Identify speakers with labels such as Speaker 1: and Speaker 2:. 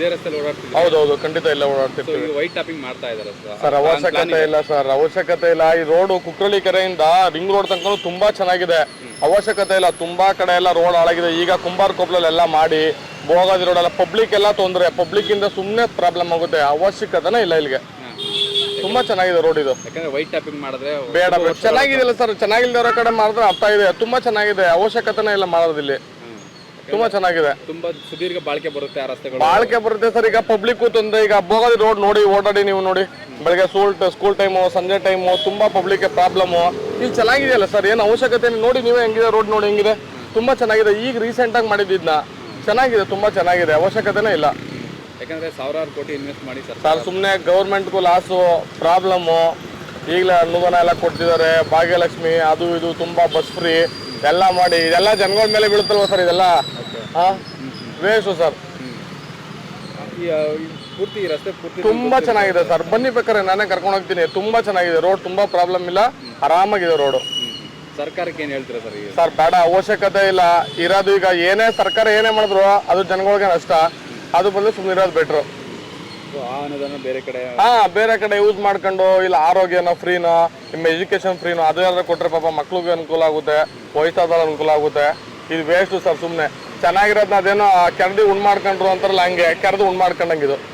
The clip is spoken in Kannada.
Speaker 1: ಇದೇ ರಸ್ತೆಯಲ್ಲಿ ಓಡಾಡ್ತಿದ್ರು.
Speaker 2: ಹೌದೌದು, ಖಂಡಿತ ಇಲ್ಲ ಓಡಾಡ್ತಿರ್ತೀವಿ.
Speaker 1: ಈಗ ವೈಟ್ ಟಾಪಿಂಗ್ ಮಾಡ್ತಾ ಇದ್ದಾರೆ
Speaker 2: ಸರ್ ಅವಶ್ಯಕತೆ ಇಲ್ಲ ಸರ್, ಅವಶ್ಯಕತೆ ಇಲ್ಲ. ಈ ರೋಡು ಕುಕ್ರಳ್ಳಿ ಕೆರೆಯಿಂದ ರಿಂಗ್ ರೋಡ್ ತನಕ ತುಂಬಾ ಚೆನ್ನಾಗಿದೆ, ಅವಶ್ಯಕತೆ ಇಲ್ಲ. ತುಂಬಾ ಕಡೆ ಎಲ್ಲ ರೋಡ್ ಹಾಳಾಗಿದೆ. ಈಗ ಕುಂಬಾರ ಕೊಪ್ಪಳಲ್ಲಿ ಎಲ್ಲ ಮಾಡಿ ಭೋಗಾದಿ ರೋಡ್ ಎಲ್ಲ ಪಬ್ಲಿಕ್ ಎಲ್ಲ ತೊಂದರೆ, ಪಬ್ಲಿಕ್ ಇಂದ ಸುಮ್ಮನೆ ಪ್ರಾಬ್ಲಮ್ ಆಗುತ್ತೆ. ಅವಶ್ಯಕತೆನೇ ಇಲ್ಲ ಇಲ್ಲಿಗೆ. ತುಂಬಾ ಚೆನ್ನಾಗಿದೆ ರೋಡ್ ಇದು.
Speaker 1: ಯಾಕಂದ್ರೆ ವೈಟ್ ಟಾಪಿಂಗ್ ಮಾಡಿದ್ರೆ
Speaker 2: ಬೇಡ, ಚೆನ್ನಾಗಿದಿಲ್ಲ ಸರ್. ಚೆನ್ನಾಗಿಲ್ದಿರೋ ಕಡೆ ಮಾಡಿದ್ರೆ ಅರ್ಥ ಇದೆ. ತುಂಬಾ ಚೆನ್ನಾಗಿದೆ, ಅವಶ್ಯಕತೆನೇ ಇಲ್ಲ ಮಾಡೋದಿಲ್ಲಿ. ತುಂಬಾ ಚೆನ್ನಾಗಿದೆ,
Speaker 1: ತುಂಬಾ ಸುದೀರ್ಘ ಬಾಳಿಕೆ ಬರುತ್ತೆ ಆ ರಸ್ತೆಗಳು.
Speaker 2: ಬಾಳಿಕೆ ಬರುತ್ತೆ ಸರ್. ಈಗ ಪಬ್ಲಿಕ್ ತೊಂದರೆ. ಈಗ ಭೋಗಾದಿ ರೋಡ್ ನೋಡಿ, ಓಡಾಡಿ ನೀವು ನೋಡಿ, ಬೆಳಗ್ಗೆ ಸ್ಕೂಲ್ ಟೈಮು, ಸಂಜೆ ಟೈಮು ತುಂಬಾ ಪಬ್ಲಿಕ್ ಪ್ರಾಬ್ಲಮ್ಮು. ಇಲ್ಲಿ ಚೆನ್ನಾಗಿದೆಯಲ್ಲ ಸರ್, ಏನು ಅವಶ್ಯಕತೆ ನೋಡಿ, ನೀವೇ ಹೆಂಗಿದೆ ರೋಡ್ ನೋಡಿ, ಹೆಂಗಿದೆ. ತುಂಬಾ ಚೆನ್ನಾಗಿದೆ. ಈಗ ರೀಸೆಂಟ್ ಆಗಿ ಮಾಡಿದ್ದಿದ್ನ ಚೆನ್ನಾಗಿದೆ, ತುಂಬಾ ಚೆನ್ನಾಗಿದೆ, ಅವಶ್ಯಕತೆನೇ ಇಲ್ಲ.
Speaker 1: ಯಾಕಂದ್ರೆ ಸಾವಿರಾರು ಕೋಟಿ ಇನ್ವೆಸ್ಟ್ ಮಾಡಿ
Speaker 2: ಸರ್ ಸುಮ್ಮನೆ ಗೌರ್ಮೆಂಟ್ಗೂ ಲಾಸು, ಪ್ರಾಬ್ಲಮ್ಮು. ಈಗಲೇ ಅನುದಾನ ಎಲ್ಲ ಕೊಡ್ತಿದ್ದಾರೆ, ಭಾಗ್ಯಲಕ್ಷ್ಮಿ ಅದು ಇದು, ತುಂಬಾ ಬಸ್ ಫ್ರೀ ಎಲ್ಲ ಮಾಡಿ, ಇದೆಲ್ಲ ಜನಗಳ ಮೇಲೆ ಬೀಳುತ್ತಲ್ವ ಸರ್ ಇದೆಲ್ಲ. Waste sir.
Speaker 1: ಪೂರ್ತಿ ರಸ್ತೆ ಪೂರ್ತಿ
Speaker 2: ತುಂಬಾ ಚೆನ್ನಾಗಿದೆ ಸರ್, ಬನ್ನಿ ಬೇಕಾದ್ರೆ ನಾನೇ ಕರ್ಕೊಂಡು ಹೋಗ್ತೀನಿ. ತುಂಬಾ ಚೆನ್ನಾಗಿದೆ ರೋಡ್, ತುಂಬಾ ಪ್ರಾಬ್ಲಮ್ ಇಲ್ಲ, ಆರಾಮಾಗಿದೆ ರೋಡು.
Speaker 1: ಸರ್ಕಾರಕ್ಕೆ ಏನು ಹೇಳ್ತೀರಾ ಸರ್?
Speaker 2: ಸರ್ ಬೇಡ, ಅವಶ್ಯಕತೆ ಇಲ್ಲ. ಇರೋದು ಈಗ ಏನೇ ಸರ್ಕಾರ ಏನೇ ಮಾಡಿದ್ರು ಅದು ಜನಗಳಿಗೆ ನಷ್ಟ. ಅದು ಬಂದು ಸುಮ್ಮನೆ ಇರೋದು ಬೆಟ್ರು. ಬೇರೆ ಕಡೆ ಯೂಸ್ ಮಾಡ್ಕೊಂಡು, ಇಲ್ಲ ಆರೋಗ್ಯನೋ ಫ್ರೀನೋ, ನಿಮ್ಮ ಎಜುಕೇಶನ್ ಫ್ರೀನೋ ಅದೆಲ್ಲ ಕೊಟ್ರೆ ಪಾಪ ಮಕ್ಳಿಗೆ ಅನುಕೂಲ ಆಗುತ್ತೆ, ವಯಸ್ಸಾದವ್ರಿಗೆ ಅನುಕೂಲ ಆಗುತ್ತೆ. ಇದು ವೇಸ್ಟು ಸರ್. ಸುಮ್ಮನೆ ಚೆನ್ನಾಗಿರೋದನ್ನ ಅದೇನೋ ಕೆರೆದು ಉಣ್ ಮಾಡ್ಕೊಂಡ್ರು ಅಂತಾರಲ್ಲ, ಹಂಗೆ ಕೆರೆದು ಉಣ್ ಮಾಡ್ಕೊಂಡಂಗಿದು.